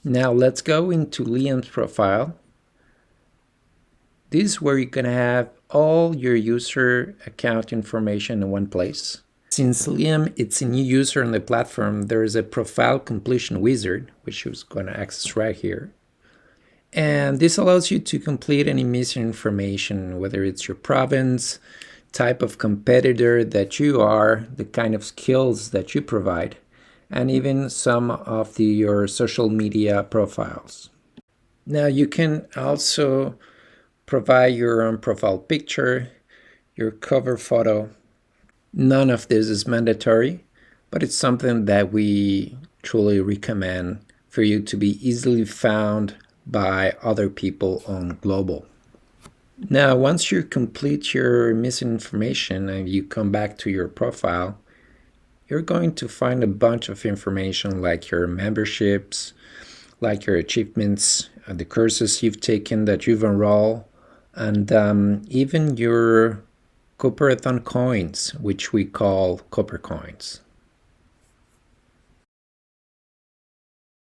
Now let's go into Liam's profile. This is where you're going to have all your user account information in one place. Since Liam it's a new user on the platform, there is a profile completion wizard, which is going to access right here. And this allows you to complete any missing information, whether it's your province, type of competitor that you are, the kind of skills that you provide, and even some of your social media profiles. Now you can also provide your own profile picture, your cover photo. None of this is mandatory, but it's something that we truly recommend for you to be easily found by other people on Global. Now, once you complete your missing information and you come back to your profile, you're going to find a bunch of information like your memberships, like your achievements, the courses you've taken that you've enrolled, and even your Cooperathon coins, which we call Copper coins.